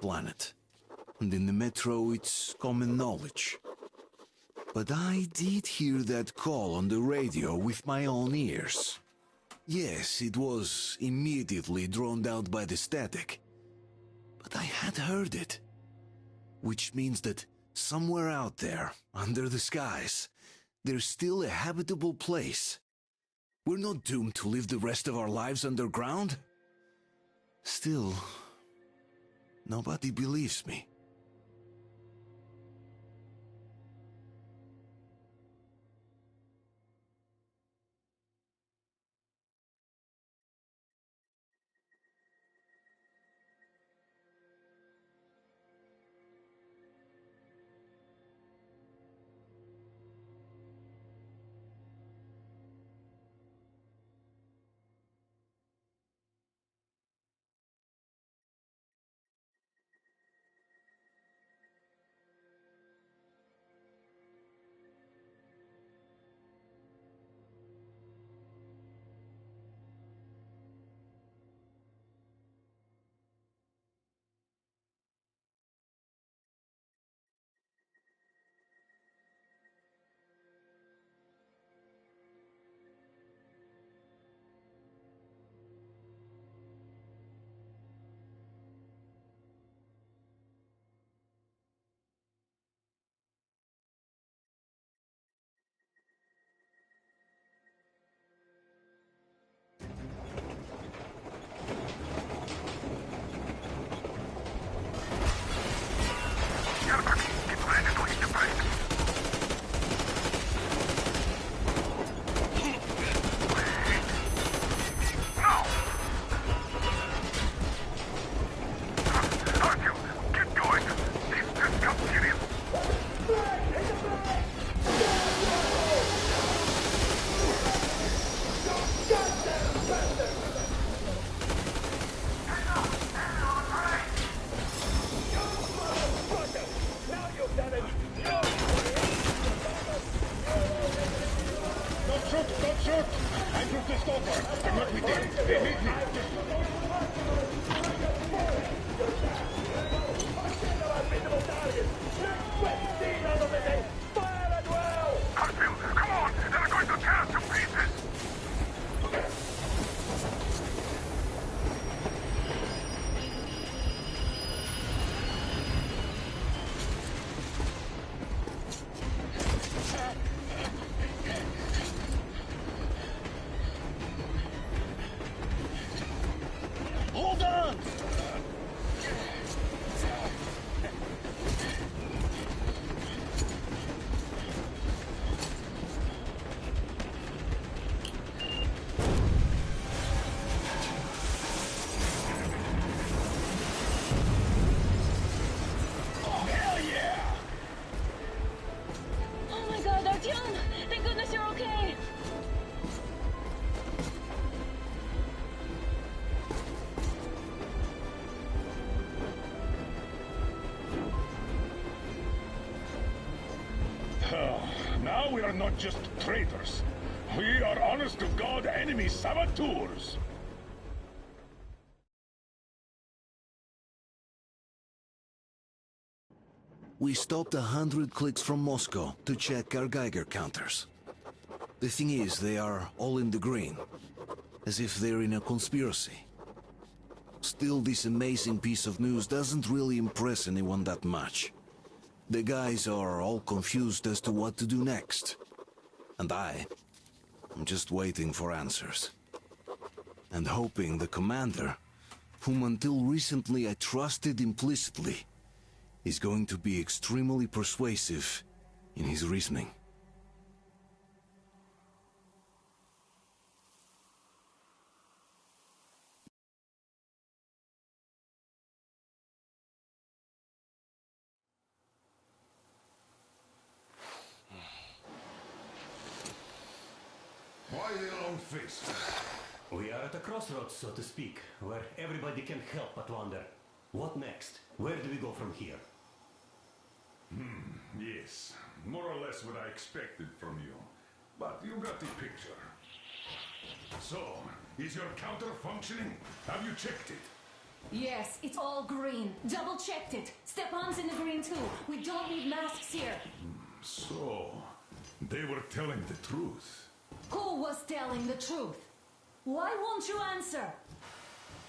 planet. And in the metro, it's common knowledge. But I did hear that call on the radio with my own ears. Yes, it was immediately drowned out by the static. But I had heard it. Which means that somewhere out there, under the skies, there's still a habitable place. We're not doomed to live the rest of our lives underground. Still, nobody believes me. Now we are not just traitors. We are honest-to-God enemy saboteurs. We stopped 100 clicks from Moscow to check our Geiger counters. The thing is, they are all in the green, as if they're in a conspiracy. Still, this amazing piece of news doesn't really impress anyone that much. The guys are all confused as to what to do next. And I'm just waiting for answers. And hoping the commander, whom until recently I trusted implicitly, is going to be extremely persuasive in his reasoning. Why the long face? We are at a crossroads, so to speak, where everybody can help but wonder. What next? Where do we go from here? Yes, more or less what I expected from you. But you got the picture. So, is your counter functioning? Have you checked it? Yes, it's all green. Double-checked it. Stepan's in the green too. We don't need masks here. So, they were telling the truth. Who was telling the truth? Why won't you answer?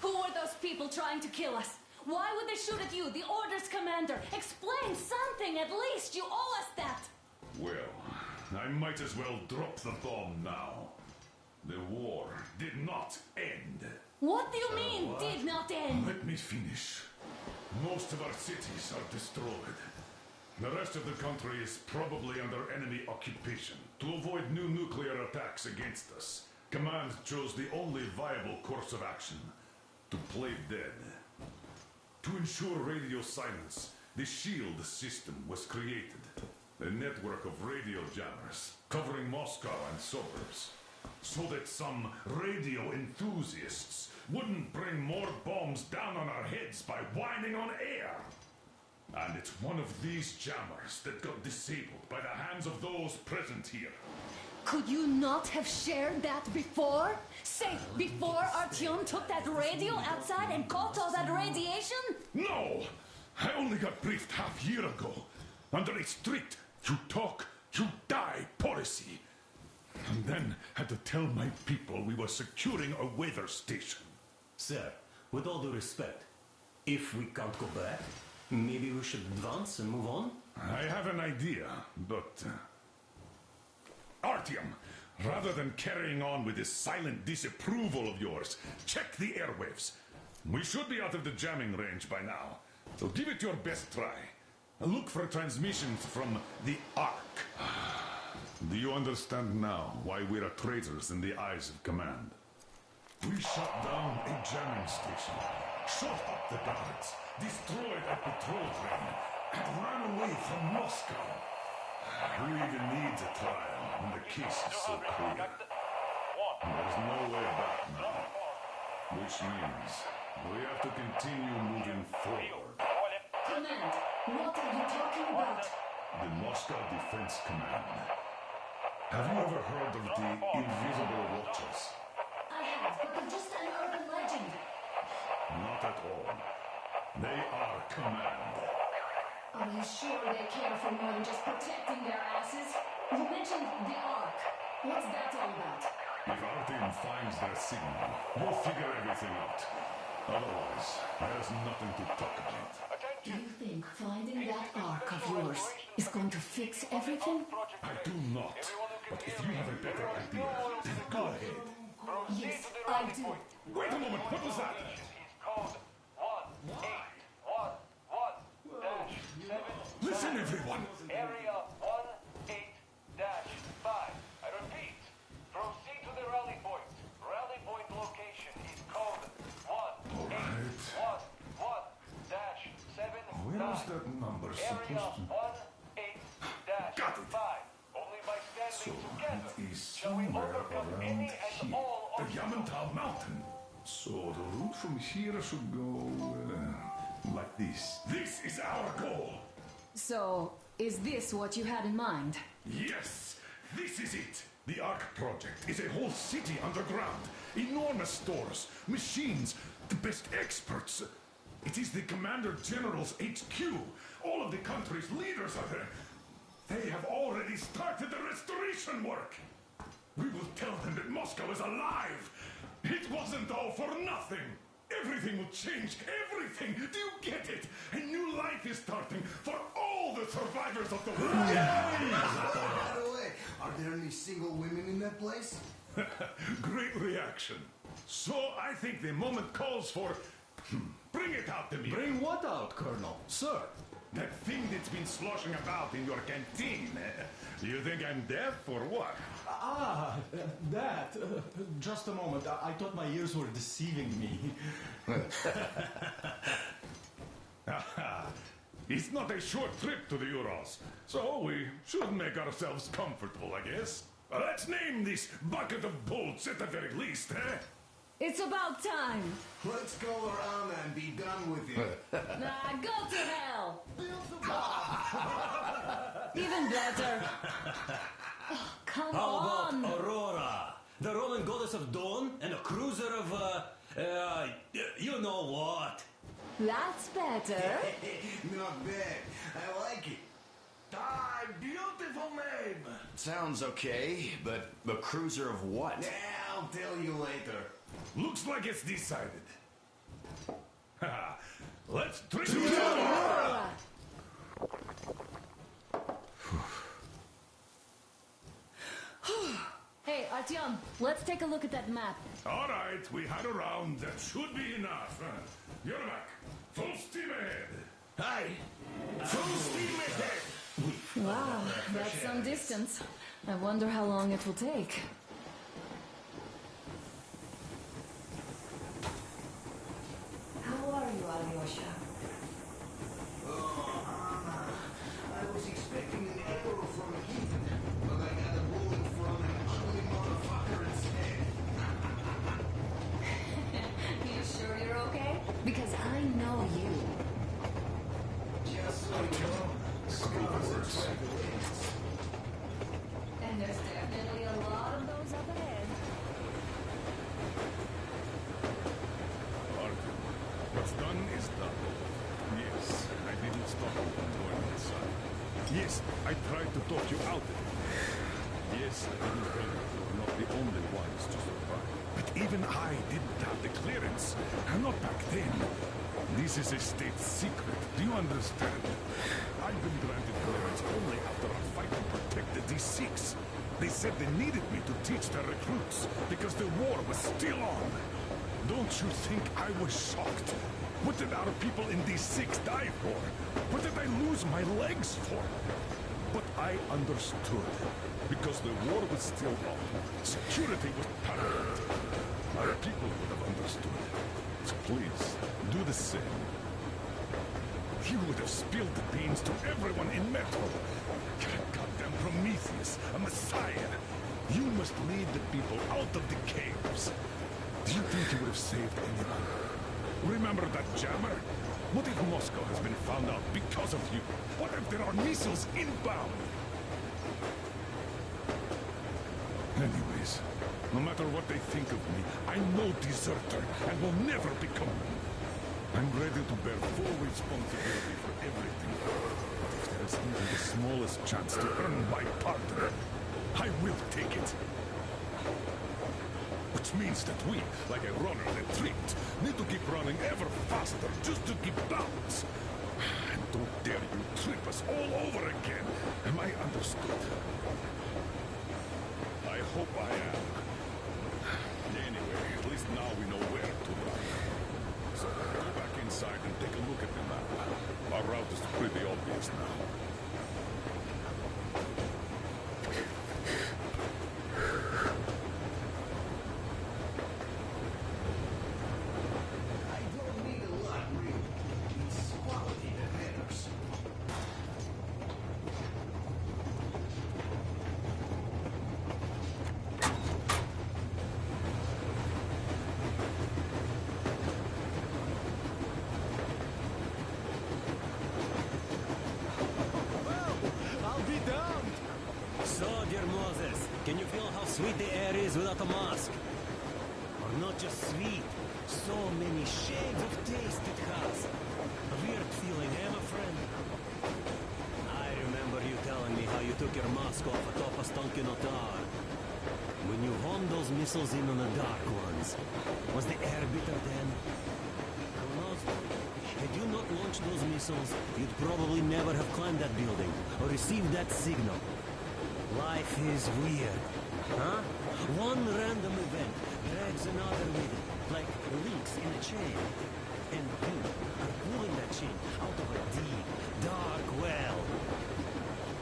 Who were those people trying to kill us? Why would they shoot at you, the Order's commander? Explain something, at least. You owe us that. Well, I might as well drop the bomb now. The war did not end. What do you mean, did not end? Let me finish. Most of our cities are destroyed. The rest of the country is probably under enemy occupation. To avoid new nuclear attacks against us, Command chose the only viable course of action: to play dead. To ensure radio silence, the SHIELD system was created. A network of radio jammers covering Moscow and suburbs, so that some radio enthusiasts wouldn't bring more bombs down on our heads by whining on air. And it's one of these jammers that got disabled by the hands of those present here. Could you not have shared that before? Say, before Artyom took that radio outside and caught all that radiation? No! I only got briefed half year ago, under a strict you talk, you die policy. And then had to tell my people we were securing a weather station. Sir, with all due respect, if we can't go back, maybe we should advance and move on? I have an idea, but... Artyom, rather than carrying on with this silent disapproval of yours, check the airwaves. We should be out of the jamming range by now, so give it your best try. Look for transmissions from the Ark. Do you understand now why we're traitors in the eyes of Command? We shut down a jamming station, shot up the guards, destroyed a patrol train, and ran away from Moscow. Who even needs a trial when the case is so clear? There's no way back now, which means we have to continue moving forward. Command, what are you talking about? The Moscow Defense Command. Have you ever heard of the Invisible Watchers? I have, but they're just an urban legend. Not at all. They are Command. Are you sure they care for more than just protecting their asses? You mentioned the Ark. What's that all about? If our team finds their signal, we'll figure everything out. Otherwise, there's nothing to talk about. Do you think finding that Ark of yours is going to fix everything? I do not. But if you have a better idea, then go ahead. Yes, I do. Wait a moment, what was that? Listen, everyone! Area 18-5. I repeat, proceed to the rally point. Rally point location is code 1811-7. Where was that number Area supposed to... 18-5. Got it. Only by So standing together it is shall we somewhere overcome around any here. and all The obstacles. Yamantau Mountain. So the route from here should go... like this. This is our goal! So, is this what you had in mind? Yes, this is it. The Ark Project is a whole city underground. Enormous stores, machines, the best experts. It is the Commander General's HQ. All of the country's leaders are there. They have already started the restoration work. We will tell them that Moscow is alive. It wasn't all for nothing. Everything will change. Everything. Do you get it? A new life is starting for all the survivors of the war. By the way, are there any single women in that place? Great reaction. So I think the moment calls for... Bring it out to me. Bring what out, Colonel? Sir. That thing that's been sloshing about in your canteen. You think I'm deaf or what? That. Just a moment. I thought my ears were deceiving me. It's not a short trip to the Urals, so we should make ourselves comfortable, I guess. Let's name this bucket of bolts at the very least, eh? It's about time. Let's go around and be done with it. Nah, go to hell. Even better. Oh, come How on. about Aurora, the Roman goddess of dawn and a cruiser of, You know what? That's better. Not bad. I like it. Ah, beautiful name. Sounds okay, but the cruiser of what? Yeah, I'll tell you later. Looks like it's decided. Haha. Let's drink to Hey, Artyom, let's take a look at that map. All right, we had a round. That should be enough. You're back. Full steam ahead. Aye. Full steam ahead. Wow, that's some distance. I wonder how long it will take. How are you, Alyosha? Oh, Anna. I was expecting an arrow from Ethan, but I got a bullet from an ugly motherfucker instead. You sure you're okay? Because I know you. Just so you know, scars are tribulations. And there's definitely a lot of those up ahead. Arthur, what's done is done. Yes, I didn't stop you from going inside. Yes, I tried to talk you out of it. Yes, I didn't tell you you were not the only ones to survive. But even I didn't have the clearance. And not back then. This is a state secret. Do you understand? I've been granted clearance only after our fight to protect the D6. They said they needed me to teach their recruits because the war was still on. Don't you think I was shocked? What did our people in D6 die for? What did I lose my legs for? But I understood. Because the war was still on. Security was paramount. Our people would have understood. So please, do the same. You would have spilled the beans to everyone in Metro. You're a goddamn Prometheus, a messiah. You must lead the people out of the caves. Do you think you would have saved anyone? Remember that jammer? What if Moscow has been found out because of you? What if there are missiles inbound? Anyways, no matter what they think of me, I'm no deserter and will never become one. I'm ready to bear full responsibility for everything. But if there is even the smallest chance to earn my pardon, I will take it. Which means that we, like a runner that tripped, need to keep running ever faster just to keep balance. And don't dare you trip us all over again. Am I understood? I hope I am. Anyway, at least now we know where to run. So go back inside and take a look at the map. Our route is pretty obvious now. I don't need a lot, really. It's quality that matters. I'll be damned! So, dear Moses, can you feel how sweet the air is without a mask? Or not just sweet, so many shades of taste it has. A weird feeling, eh, my friend? I remember you telling me how you took your mask off atop a Stankino Tower. When you honed those missiles in on the Dark Ones, was the air bitter then? Who knows? Had you not launched those missiles, you'd probably never have climbed that building or received that signal. Life is weird, huh? One random event drags another with it, like links in a chain. And you are pulling that chain out of a deep, dark well.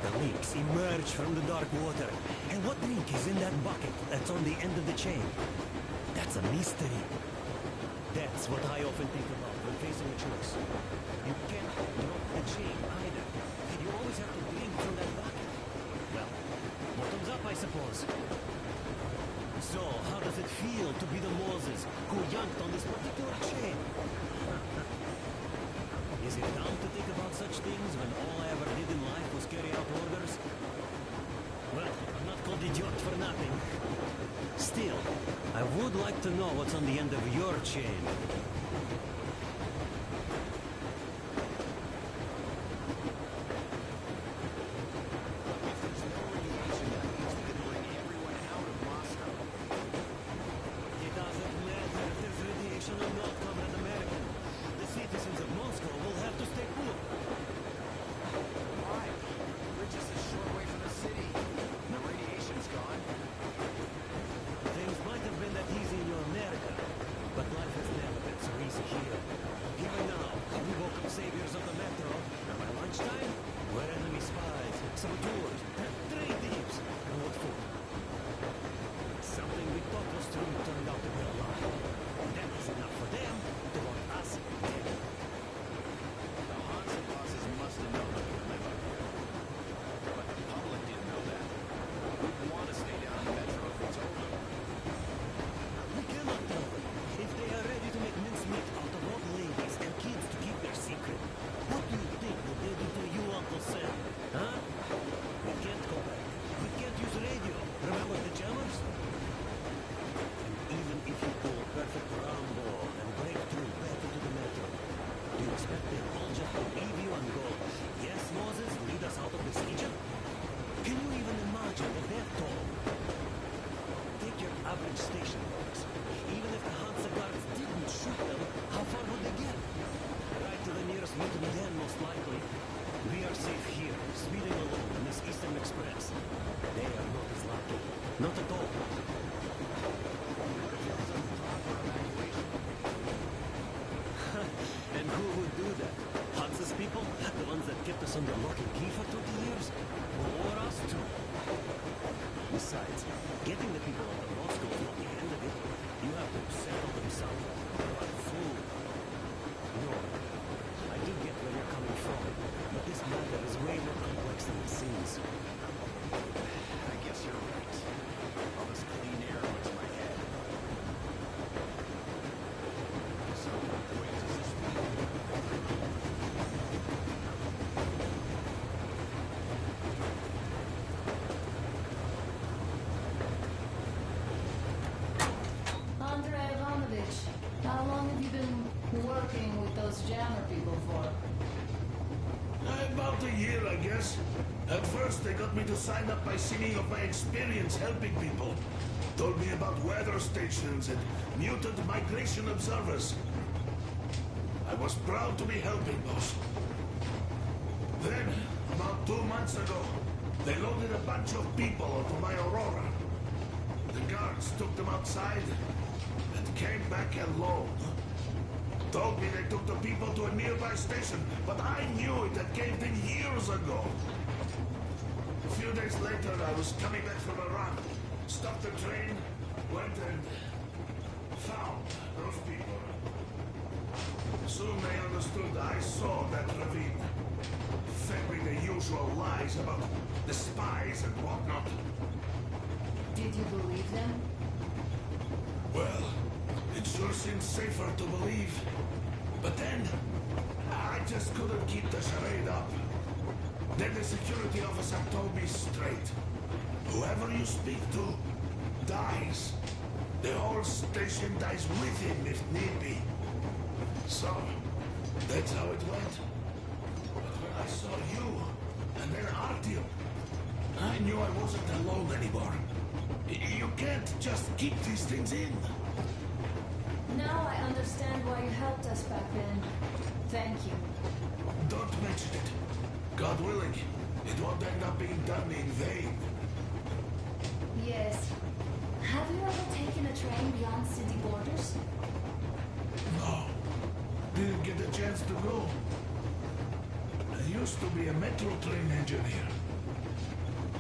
The links emerge from the dark water. And what link is in that bucket that's on the end of the chain? That's a mystery. That's what I often think about when facing a choice. You can't drop the chain either. You always have to drink from that bucket. Well, bottoms up, I suppose. So, how does it feel to be the Moses who yanked on this particular chain? Is it dumb to think about such things when all I ever did in life was carry out orders? Well, I'm not called idiot for nothing. Still, I would like to know what's on the end of your chain. It doesn't matter if there's radiation or not, Comrade American. The citizens of Moscow will have to stay put. Why? We're just a short way from the city. The radiation's gone. Things might have been that easy in your America, but life has never been so easy here. Even now, we woke up saviors of the metro, and by lunchtime, we're enemy spies, saboteurs, trade thieves, and what for? Something we thought was true turned out to be a lie. That is enough for them to want us dead. The Hansa bosses must have known that we would live up here. But the public didn't know that. We'd want to stay down in the metro if we told them. We cannot tell them. If they are ready to make mincemeat out of old ladies and kids to keep their secret, what do you think will they do to you, Uncle Sam? Huh? We can't go back. We can't use radio. Remember the jammers? And even if you pull perfect Rambo and break through back into the metro, do you expect they'll all just believe you and go, yes, Moses, lead us out of this Egypt? Can you even imagine the death toll? Take your average station works. Even if the Hansa guards didn't shoot them, how far would they get? Right to the nearest mutiny den, most likely. We are safe here, speeding along in this Eastern Express. They are not as lucky. Not at all. And who would do that? Hansa's people? The ones that kept us under lock and key for 20 years? Or us too? Besides, getting the people out of Moscow is not the end of it. You have to settle them somewhere. Provide food. No, I do get where you're coming from, but this matter is way more complex than it seems. I guess you're right. All this clean air went to my head. So, wait, does this mean? Andrei Ivanovich, how long have you been working with those jammer people for? About a year, I guess. At first, they got me to sign up by singing of my experience helping people. Told me about weather stations and mutant migration observers. I was proud to be helping, boss. Then, about 2 months ago, they loaded a bunch of people onto my Aurora. The guards took them outside and came back alone. Told me they took the people to a nearby station, but I knew it had caved in years ago. A few days later, I was coming back from a run. Stopped the train, went and found those people. Soon they understood I saw that ravine. Fed me the usual lies about the spies and whatnot. Did you believe them? Well, it sure seemed safer to believe. But then, I just couldn't keep the charade up. Then the security officer told me straight. Whoever you speak to, dies. The whole station dies with him if need be. So, that's how it went. But when I saw you, and then Artyom, I knew I wasn't alone anymore. You can't just keep these things in. Now I understand why you helped us back then. Thank you. Don't mention it. God willing, it won't end up being done in vain. Yes. Have you ever taken a train beyond city borders? No. Didn't get a chance to go. I used to be a metro train engineer.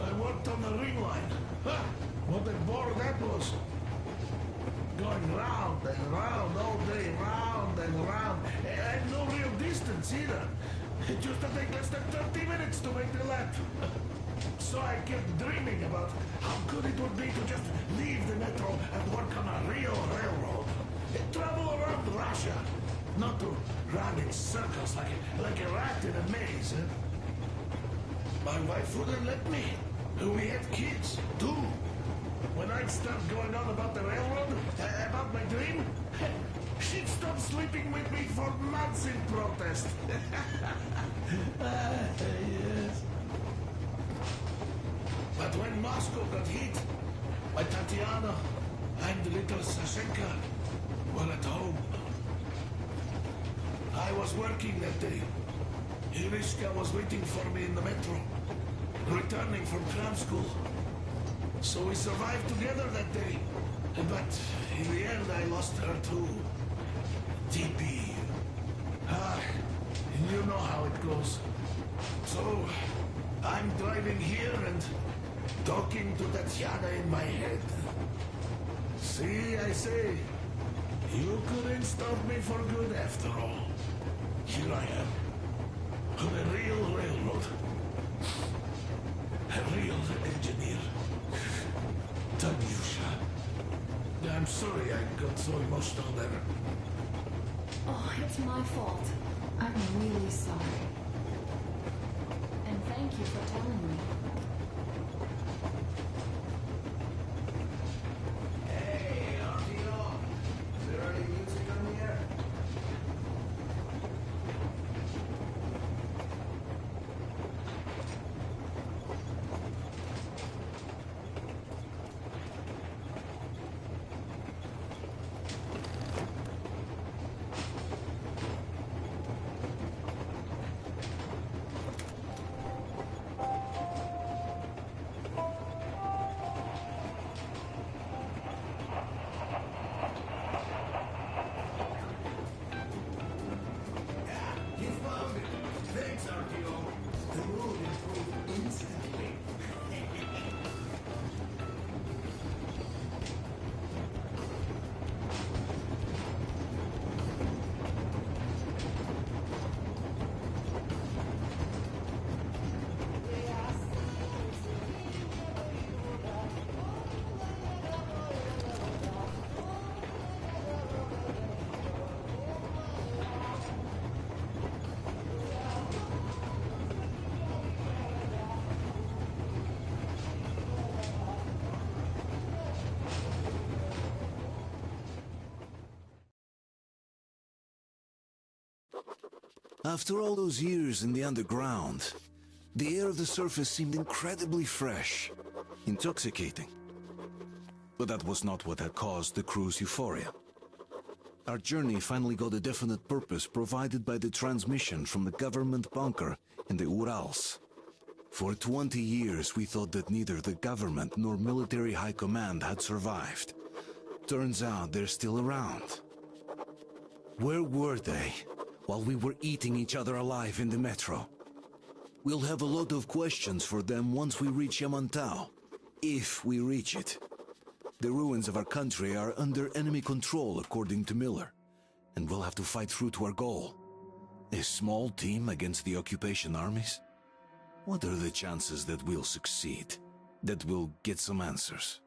I worked on the ring line. Ha! What a bore that was. Going round and round all day, round and round. And no real distance either. It used to take less than 30 minutes to make the lap. So I kept dreaming about how good it would be to just leave the metro and work on a real railroad. Travel around Russia. Not to run in circles like a rat in a maze. My wife wouldn't let me. We had kids, too. When I'd start going on about the railroad, about my dream, she'd stop sleeping with me for months in protest. Yes. But when Moscow got hit, my Tatiana and little Sashenka were at home. I was working that day. Irishka was waiting for me in the metro, returning from cram school. So we survived together that day. But in the end, I lost her too. TP. You know how it goes. So, I'm driving here and talking to Tatiana in my head. See, I say, you couldn't stop me for good after all. Here I am, on a real railroad. A real engineer. Tanyusha. I'm sorry I got so emotional there. Oh, it's my fault. I'm really sorry. And thank you for telling me. Hey, RTO! Is there any music on the air? You found it! Thanks, RTO! The mood improved instantly. After all those years in the underground, the air of the surface seemed incredibly fresh, intoxicating. But that was not what had caused the crew's euphoria. Our journey finally got a definite purpose provided by the transmission from the government bunker in the Urals. For 20 years we thought that neither the government nor military high command had survived. Turns out they're still around. Where were they while we were eating each other alive in the metro? We'll have a lot of questions for them once we reach Yamantau, if we reach it. The ruins of our country are under enemy control, according to Miller, and we'll have to fight through to our goal. A small team against the occupation armies? What are the chances that we'll succeed? That we'll get some answers?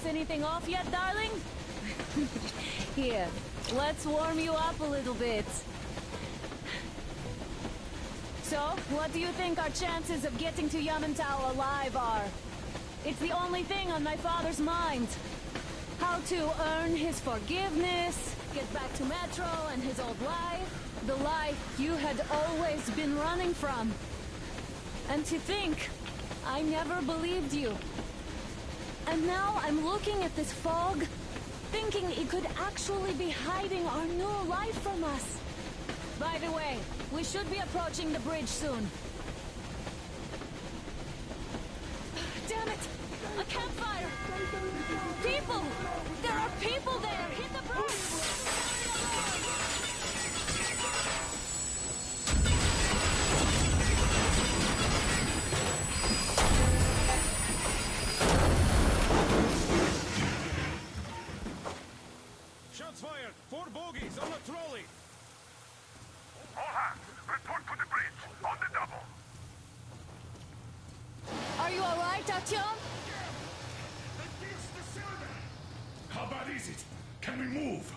boss anything off yet, darling? Here, let's warm you up a little bit. So, what do you think our chances of getting to Yamantau alive are? It's the only thing on my father's mind. How to earn his forgiveness, get back to Metro and his old life. The life you had always been running from. And to think, I never believed you. And now I'm looking at this fog, thinking it could actually be hiding our new life from us. By the way, we should be approaching the bridge soon. Damn it! A campfire! People! There are people there! Hit the bridge! Shots fired! 4 bogies on the trolley! All hands, report to the bridge, on the double. Are you alright, Artyom? The cylinder! How bad is it? Can we move?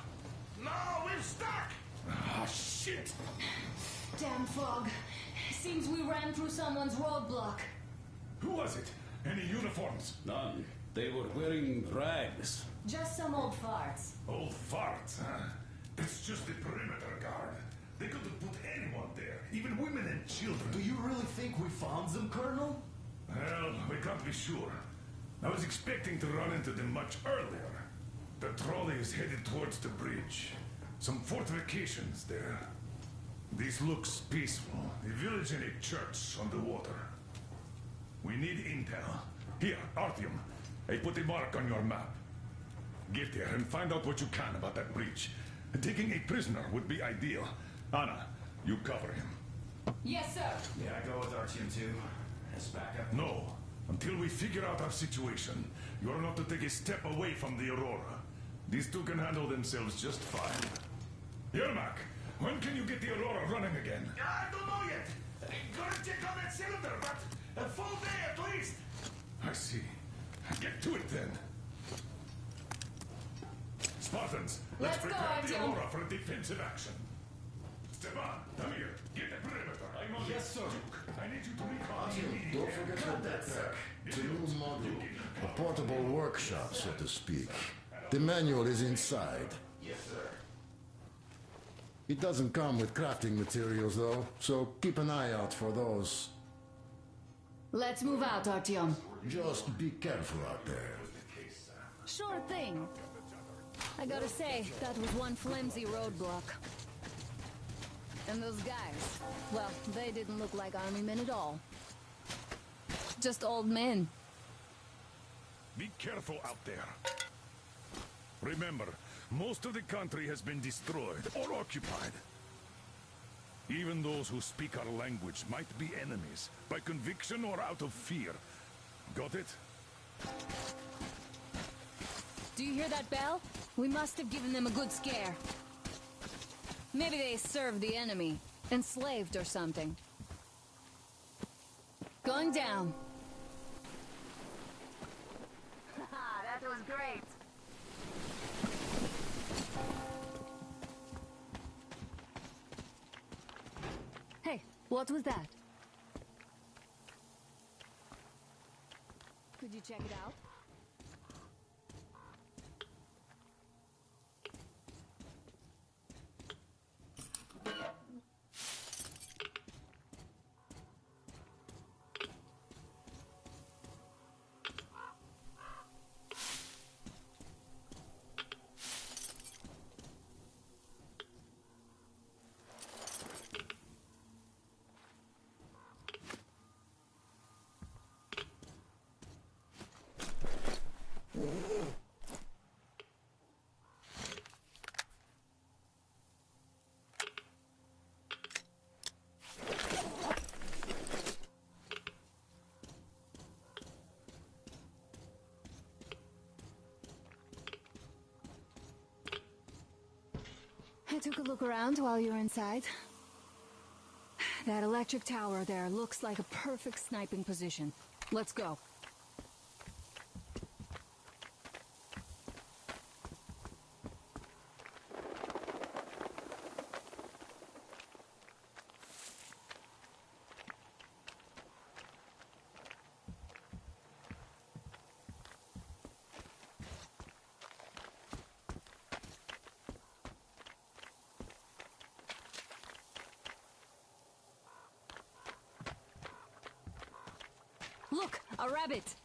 No, we're stuck! Ah, shit! Damn fog. Seems we ran through someone's roadblock. Who was it? Any uniforms? None. They were wearing rags. Just some old farts. Old farts, huh? That's just the perimeter guard. They could have put anyone there, even women and children. Do you really think we found them, Colonel? Well, we can't be sure. I was expecting to run into them much earlier. The trolley is headed towards the bridge. Some fortifications there. This looks peaceful. A village and a church on the water. We need intel. Here, Artyom. I put a mark on your map. Get there and find out what you can about that bridge. Taking a prisoner would be ideal. Anna, you cover him. Yes, sir. Yeah, I go with Artyom too. As backup. No. Until we figure out our situation, you are not to take a step away from the Aurora. These two can handle themselves just fine. Yermak, when can you get the Aurora running again? I don't know yet. Gotta check on that cylinder, but a full day at least. I see. Get to it then. Spartans, let's Let's go, prepare the Artyom. Aurora for defensive action. Stepan, Tamir, get the perimeter. I'm on Yes, sir. I need you to recon the Artyom, immediate don't area. forget your backpack. It's a new model. A portable workshop, so to speak. The manual is inside. Yes, sir. It doesn't come with crafting materials, though, so keep an eye out for those. Let's move out, Artyom. Just be careful out there. Sure thing. I gotta say, that was one flimsy roadblock. And those guys, well, they didn't look like army men at all. Just old men. Be careful out there. Remember, most of the country has been destroyed or occupied. Even those who speak our language might be enemies, by conviction or out of fear. Got it? Do you hear that bell? We must have given them a good scare. Maybe they served the enemy, enslaved or something. Going down. That was great. Hey, what was that? Could you check it out? I took a look around while you were inside. That electric tower there looks like a perfect sniping position. Let's go. Look, a rabbit!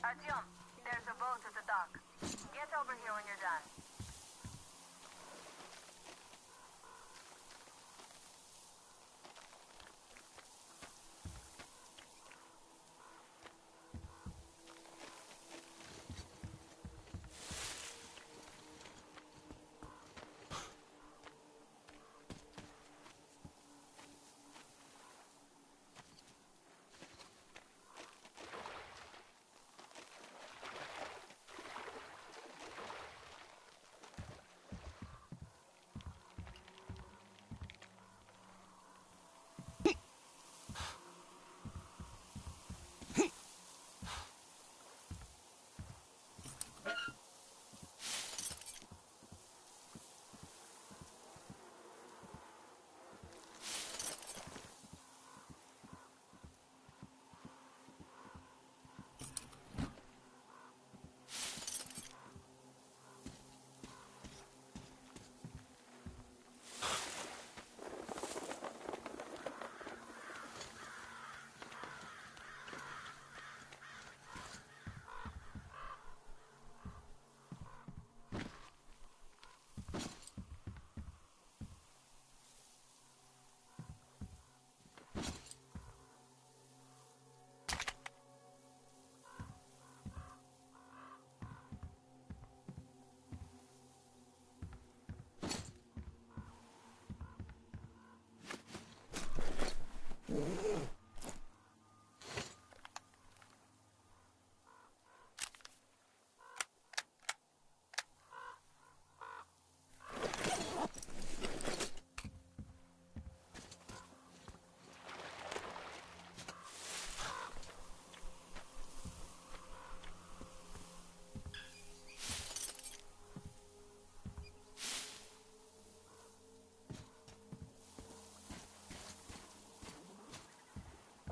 Artyom, there's a boat at the dock. Get over here when you're done.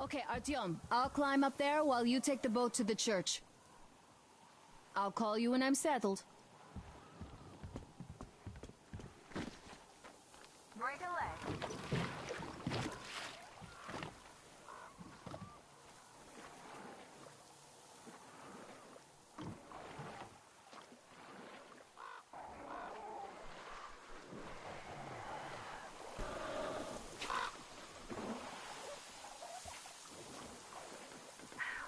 Okay, Artyom, I'll climb up there while you take the boat to the church. I'll call you when I'm settled. Break a leg.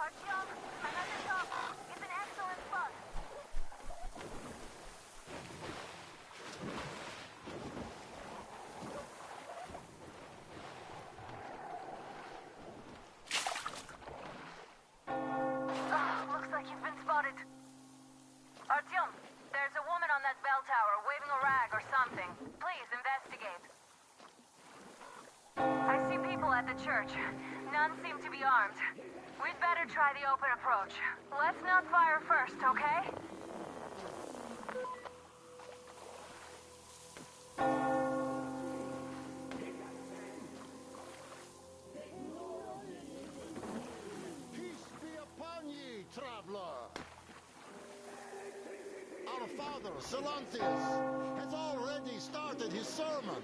Artyom, another dock. It's an excellent spot. Looks like you've been spotted. Artyom, there's a woman on that bell tower waving a rag or something. Please investigate. I see people at the church. None seem to be armed. We'd better try the open approach. Let's not fire first, okay? Peace be upon ye, traveler. Our father, Celanthus, has already started his sermon.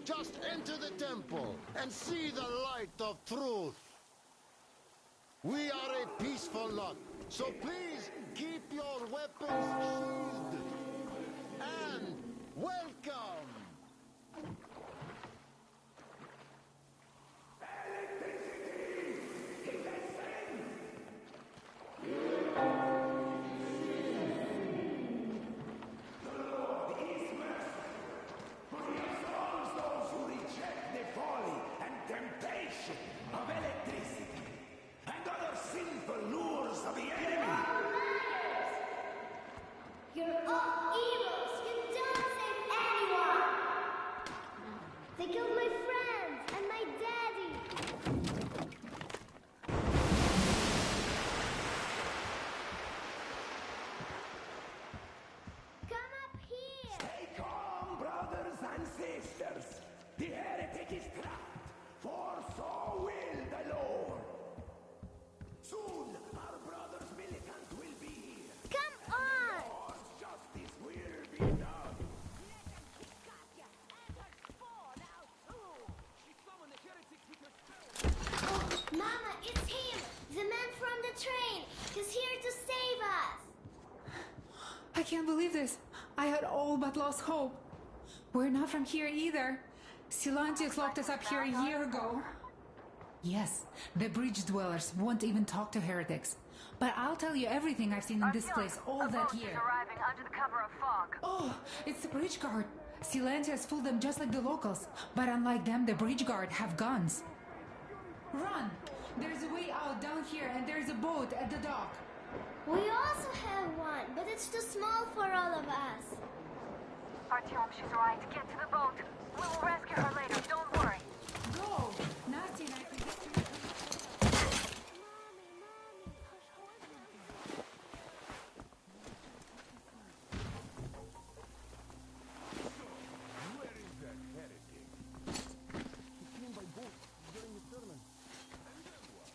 Just enter the temple and see the light of truth. We are a peaceful lot, so please keep your weapons sheathed. And welcome! Of electricity and other sinful lures of the enemy. sisters! The heretic is trapped, for so will the Lord! Soon, our brothers militant will be here! Come on! Lord's justice will be done! Oh, Mama, it's him! The man from the train! He's here to save us! I can't believe this. I had all but lost hope. We're not from here either. Silantius locked us up here a year ago. Yes, the bridge dwellers won't even talk to heretics. But I'll tell you everything I've seen in this place all that year. Arriving under the cover of fog. Oh, it's the bridge guard. Silantius fooled them just like the locals. But unlike them, the bridge guard have guns. Run! There's a way out down here and there's a boat at the dock. We also have one, but it's too small for all of us. Artyom, she's right. Get to the boat. We will rescue her later. Don't worry. Go! Nasty and I can get to Where is that heretic? He came by boat during the sermon. And then what?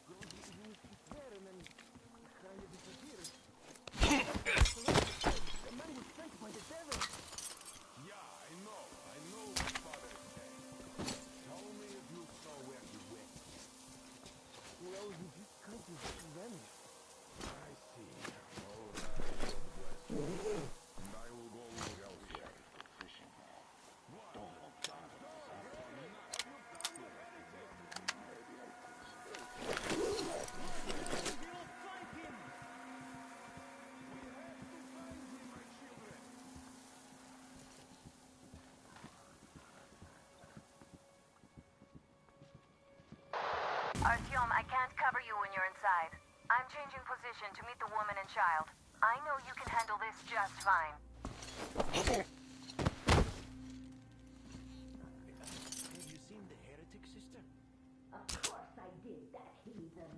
He was there and then kind of disappeared. The man was sent by the devil. Yeah, I know what Father is saying. Tell me if you saw where he went. Well, he just kind of vanished. I see. All right, God bless you. And I will go look elsewhere. Artyom, I can't cover you when you're inside. I'm changing position to meet the woman and child. I know you can handle this just fine. Have you seen the heretic, sister? Of course I did, that heathen.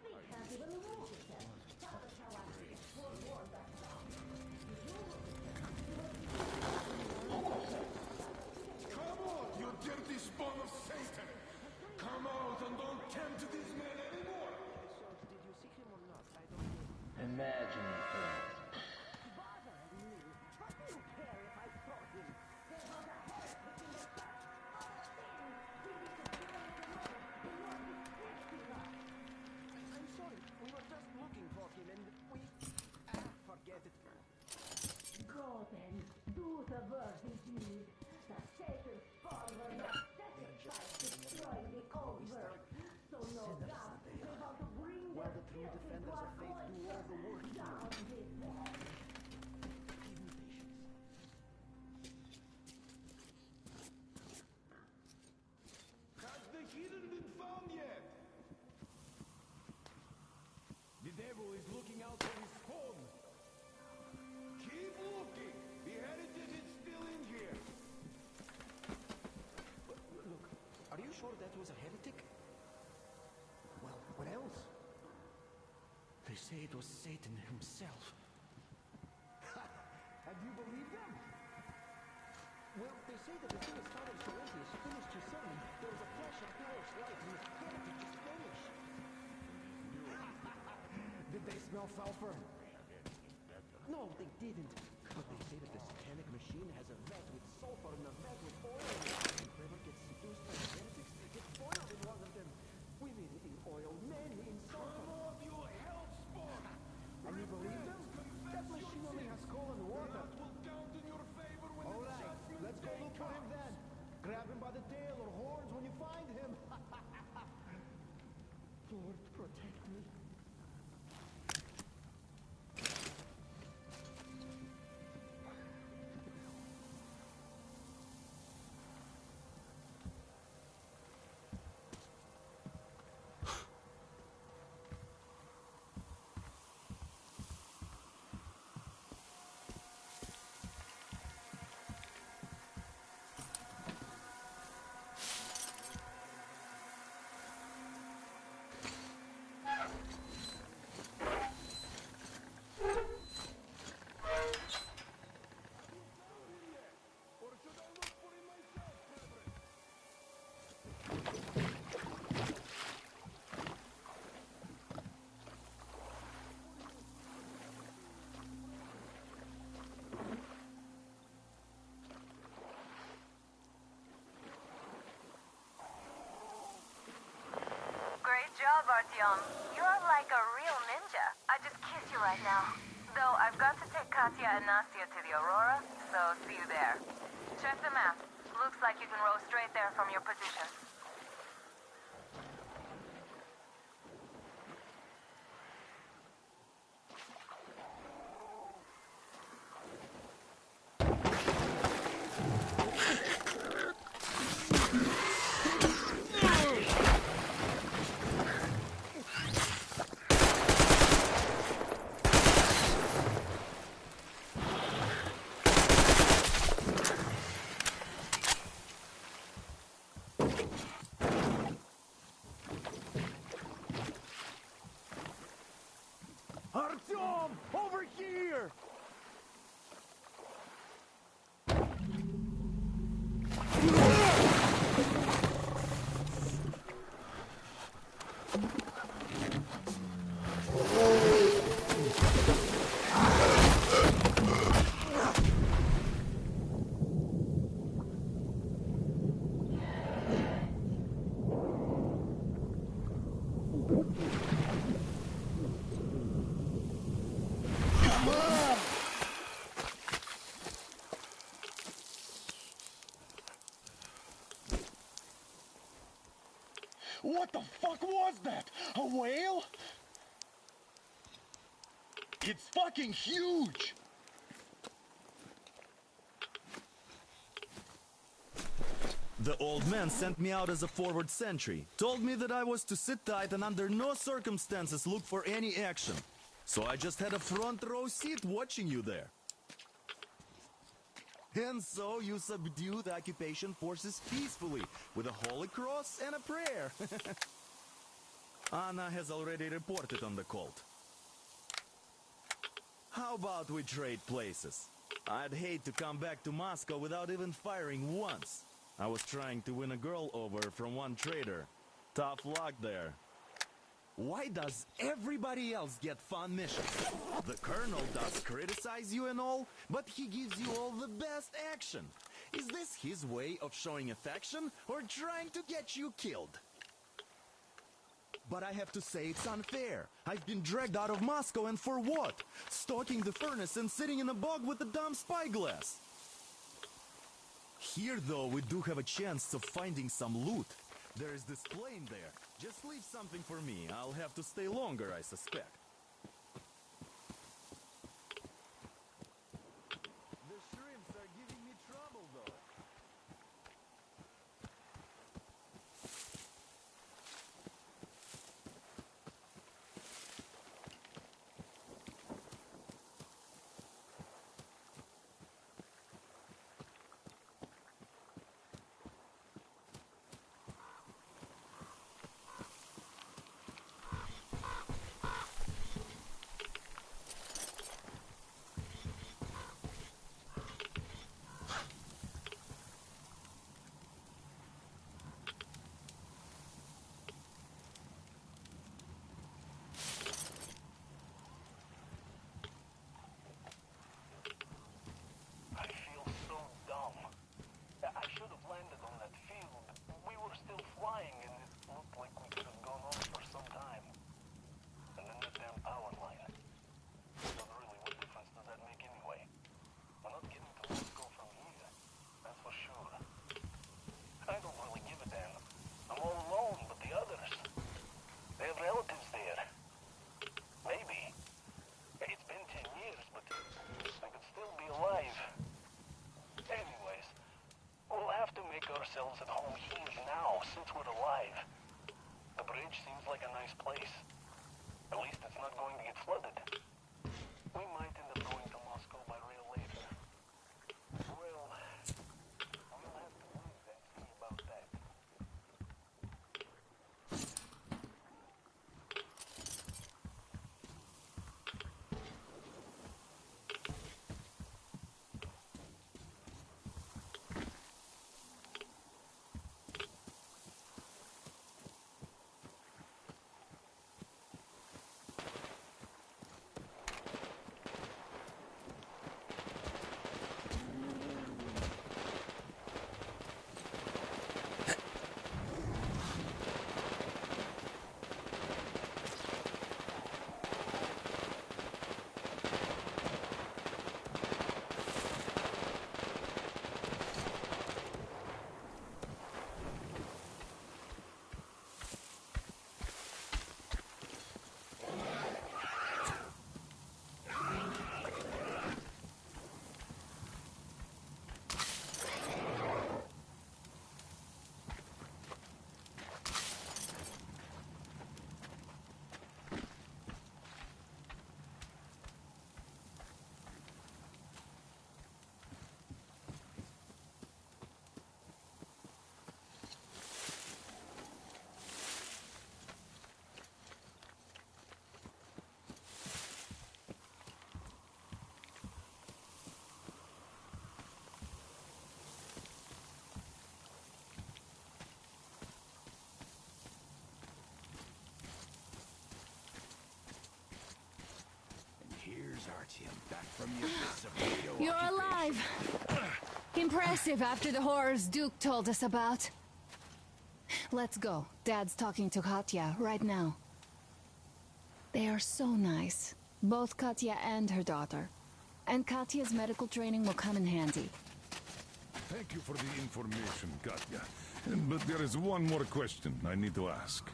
They can't even move them. Tell us how I can forewarn that. Come on, you dirty spawn of Satan! Come out and don't tempt these men anymore! Did you see him or not? I don't know. Imagine things. I'm sorry. We were just looking for him and we... forget it. Go then, do the worthy deed. The Satan's spawn will not satisfied destroying the old world. So no doubt they want to bring While their the true filth defenders into our of faith do all the work. down this way. Give me patience. Has the heathen been found yet? The devil is looking out for his spawn. Keep looking. The heretic is still in here. Look, are you sure that was a heretic? Well, what else? They say it was Satan himself. And you believe them? Well, they say that as soon as Father Silantius finished his sermon, there was a flash of parish light and the heretic just vanished. Did they smell sulfur? No, they didn't. But they say that the satanic machine has a vat with sulfur and a vat with oil. And whoever gets seduced by the heretics gets boiled in one of them. Women in oil, men in sulfur. Come on, you hell spawn! And you believe them? That machine only has coal and water. Will count in your favor when All the right, judgment let's go day look for him comes. then. Grab him by the tail or horns when you find him. Lord, protect me. Artyom. You're like a real ninja. I just kiss you right now. Though I've got to take Katya and Nastya to the Aurora, so see you there. Check the map. Looks like you can row straight there from your position. Artyom! Over here! What the fuck was that? A whale? It's fucking huge! The old man sent me out as a forward sentry. Told me that I was to sit tight and under no circumstances look for any action. So I just had a front row seat watching you there. And so you subdued the occupation forces peacefully with a holy cross and a prayer. Anna has already reported on the cult. How about we trade places? I'd hate to come back to Moscow without even firing once. I was trying to win a girl over from one trader. Tough luck there. Why does everybody else get fun missions? The colonel does criticize you and all, but he gives you all the best action. Is this his way of showing affection or trying to get you killed? But I have to say it's unfair. I've been dragged out of Moscow, and for what? Stalking the furnace and sitting in a bog with a dumb spyglass. Here, though, we do have a chance of finding some loot. There is this plane there. Just leave something for me. I'll have to stay longer, I suspect. The shrimps are giving me trouble, though. ourselves at home here now, since we're alive. The bridge seems like a nice place. At least it's not going to get flooded. We might end up going to Moscow by rail later. Well, we'll have to wait and see about that. Artyom, back from the abyss of radio You're occupation. alive! Impressive after the horrors Duke told us about. Let's go. Dad's talking to Katya right now. They are so nice. Both Katya and her daughter. And Katya's medical training will come in handy. Thank you for the information, Katya. But there is one more question I need to ask.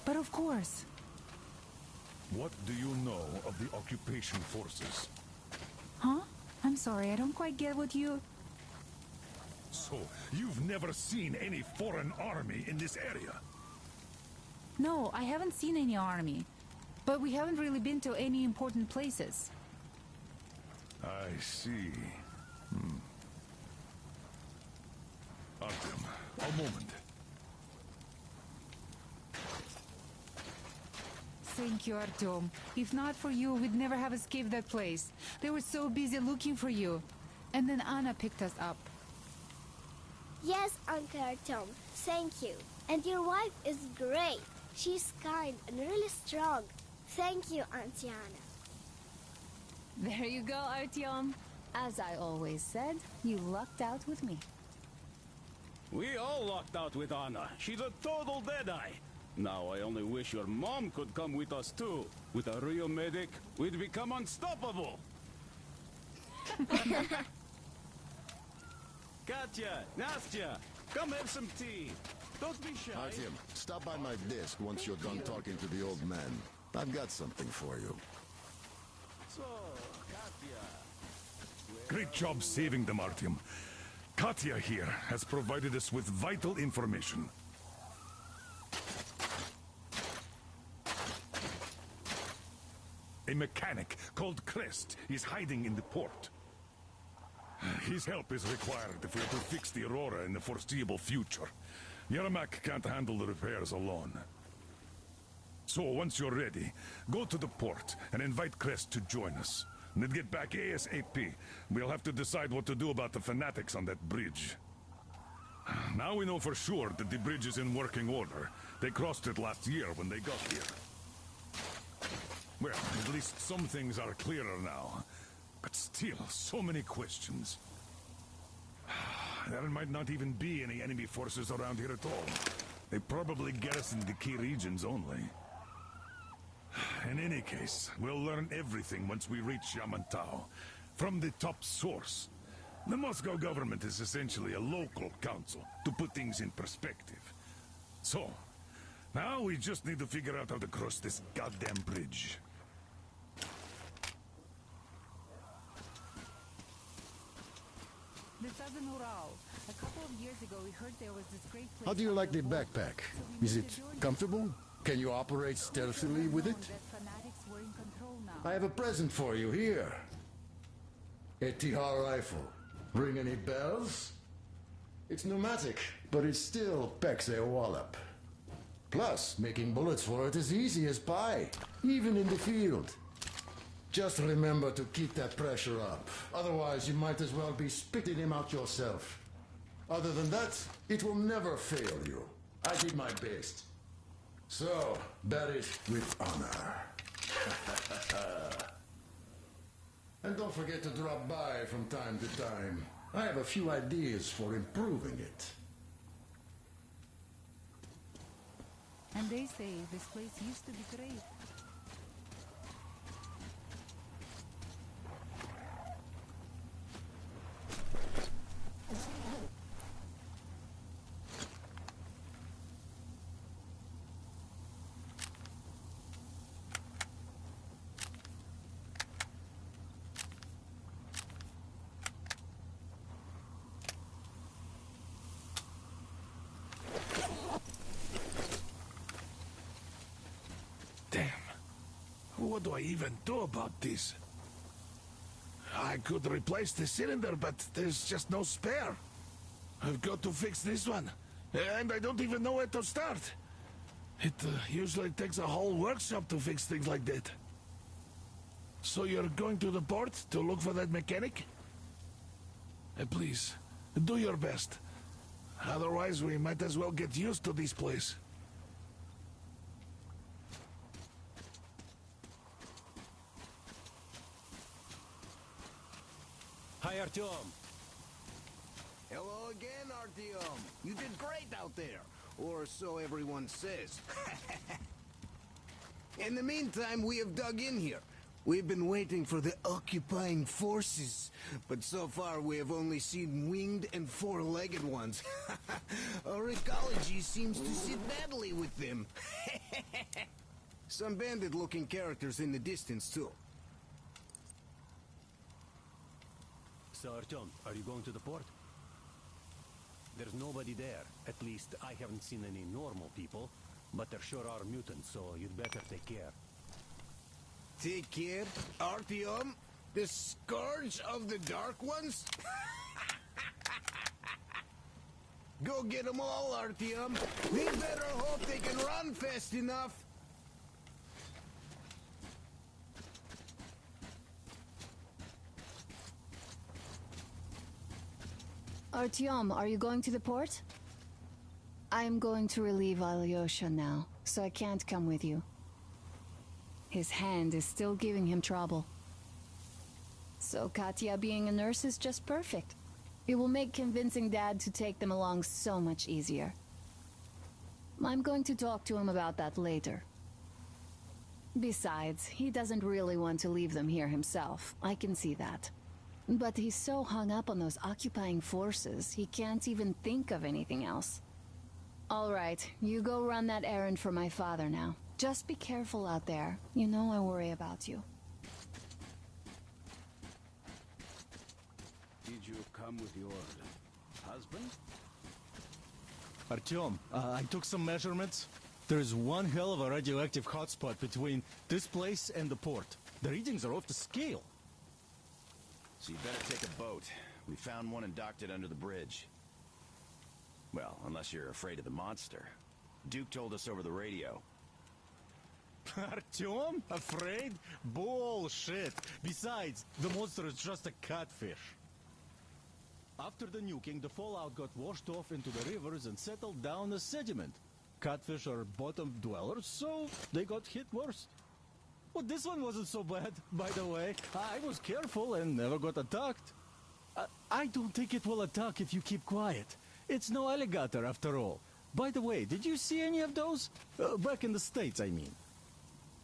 But of course. What do you know of the occupation forces? Huh? I'm sorry, I don't quite get what you... So, you've never seen any foreign army in this area? No, I haven't seen any army. But we haven't really been to any important places. I see. Artyom, a moment. Thank you, Artyom. If not for you, we'd never have escaped that place. They were so busy looking for you. And then Anna picked us up. Yes, Uncle Artyom. Thank you. And your wife is great. She's kind and really strong. Thank you, Auntie Anna. There you go, Artyom. As I always said, you lucked out with me. We all lucked out with Anna. She's a total deadeye. Now I only wish your mom could come with us too. With a real medic, we'd become unstoppable. Katya, Nastya, come have some tea. Don't be shy. Artyom, stop by my desk once you're done talking to the old man. I've got something for you. So, Katya... Great job saving them, Artyom. Katya here has provided us with vital information. A mechanic called Crest is hiding in the port. His help is required if we're to fix the Aurora in the foreseeable future. Yermak can't handle the repairs alone. So, once you're ready, go to the port and invite Crest to join us. And then get back ASAP. We'll have to decide what to do about the fanatics on that bridge. Now we know for sure that the bridge is in working order. They crossed it last year when they got here. Well, at least some things are clearer now. But still, so many questions. There might not even be any enemy forces around here at all. They probably garrison the key regions only. In any case, we'll learn everything once we reach Yamantau. From the top source. The Moscow government is essentially a local council, to put things in perspective. So, now we just need to figure out how to cross this goddamn bridge. The Southern Ural. A couple of years ago, we heard there was this great place... How do you like the backpack? Is it comfortable? Can you operate stealthily with it? I have a present for you here. A Tihar rifle. Ring any bells? It's pneumatic, but it still packs a wallop. Plus, making bullets for it is easy as pie, even in the field. Just remember to keep that pressure up. Otherwise, you might as well be spitting him out yourself. Other than that, it will never fail you. I did my best. So, bear it with honor. And don't forget to drop by from time to time. I have a few ideas for improving it. And they say this place used to be great. What do I even do about this? I could replace the cylinder, but there's just no spare. I've got to fix this one. And I don't even know where to start. It usually takes a whole workshop to fix things like that. So you're going to the port to look for that mechanic? Please, do your best. Otherwise, we might as well get used to this place. Hi, Artyom. Hello again, Artyom. You did great out there. Or so everyone says. In the meantime, we have dug in here. We've been waiting for the occupying forces, but so far we have only seen winged and four-legged ones. Our ecology seems to sit badly with them. Some bandit-looking characters in the distance, too. So, Artyom, are you going to the port? There's nobody there. At least, I haven't seen any normal people, but there sure are mutants, so you'd better take care. Take care, Artyom? The scourge of the Dark Ones? Go get them all, Artyom. They better hope they can run fast enough. Artyom, are you going to the port? I'm going to relieve Alyosha now, so I can't come with you. His hand is still giving him trouble. So Katya being a nurse is just perfect. It will make convincing Dad to take them along so much easier. I'm going to talk to him about that later. Besides, he doesn't really want to leave them here himself. I can see that. But he's so hung up on those occupying forces, he can't even think of anything else. All right, you go run that errand for my father now. Just be careful out there. You know I worry about you. Did you come with your husband? Artyom, I took some measurements. There's one hell of a radioactive hotspot between this place and the port. The readings are off the scale. So you better take a boat. We found one and docked it under the bridge. Well, unless you're afraid of the monster. Duke told us over the radio. Artyom? Afraid? Bullshit. Besides, the monster is just a catfish. After the nuking, the fallout got washed off into the rivers and settled down as sediment. Catfish are bottom dwellers, so they got hit worse. Well, this one wasn't so bad, by the way. I was careful and never got attacked. I don't think it will attack if you keep quiet. It's no alligator, after all. By the way, did you see any of those? Back in the States, I mean.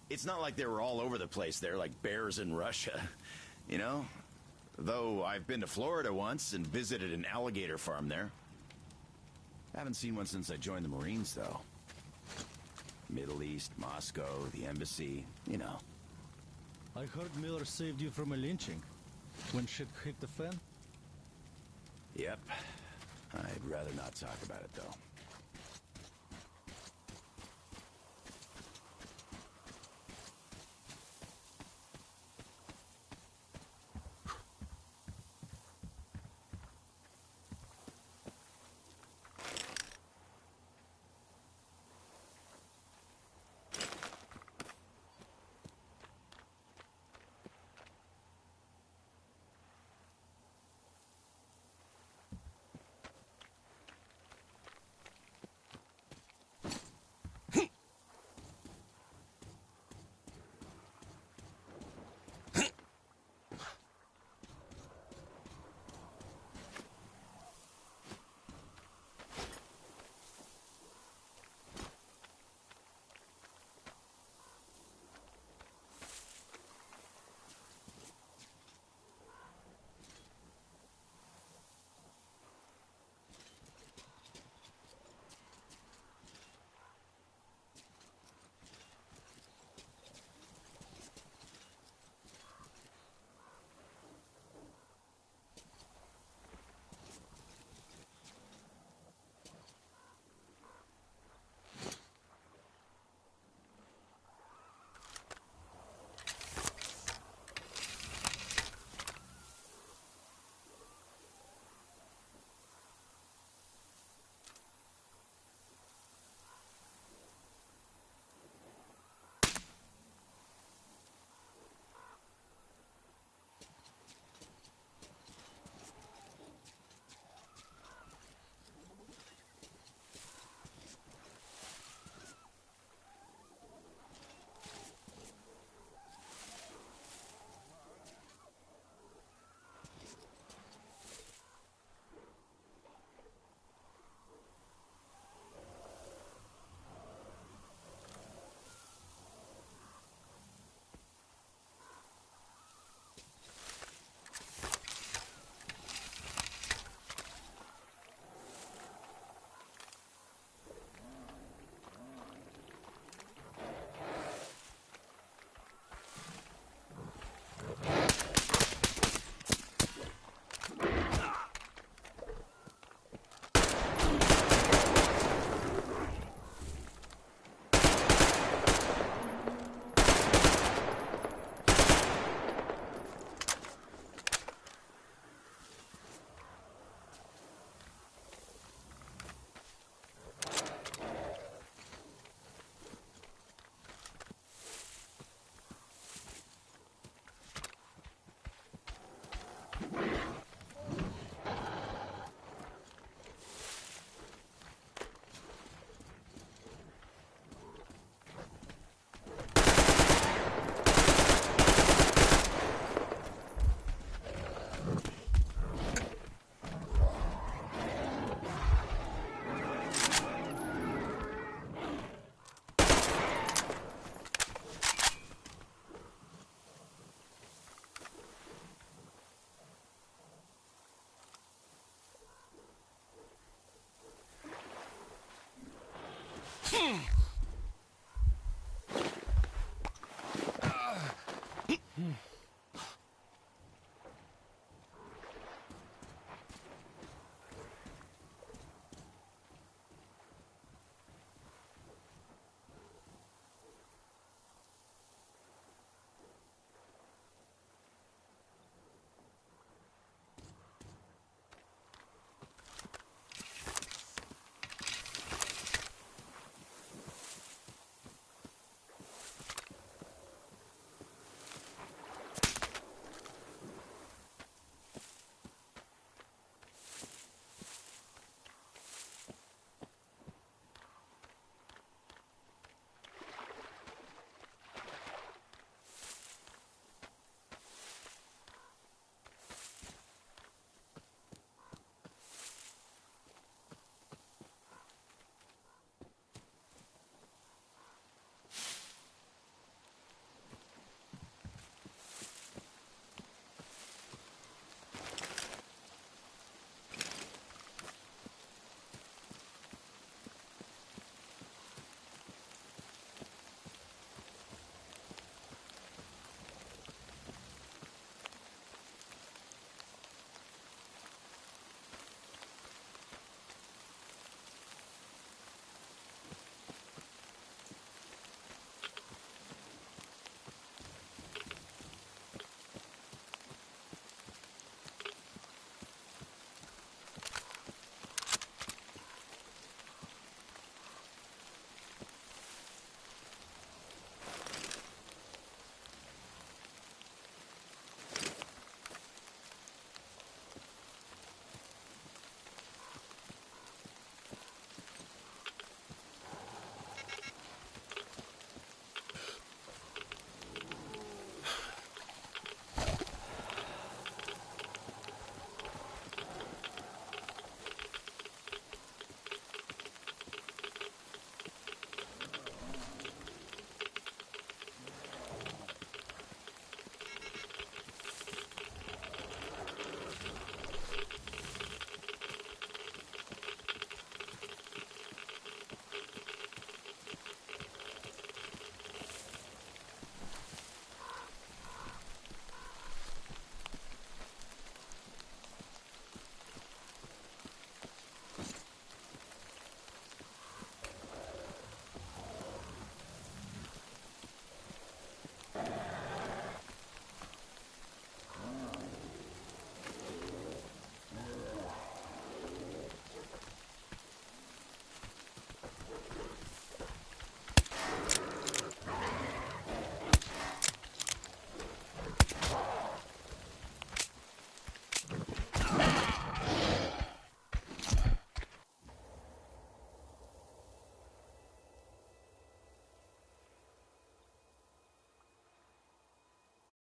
It's not like they were all over the place there like bears in Russia, you know? Though I've been to Florida once and visited an alligator farm there. Haven't seen one since I joined the Marines, though. Middle East, Moscow, the embassy, you know. I heard Miller saved you from a lynching. When shit hit the fan? Yep. I'd rather not talk about it, though.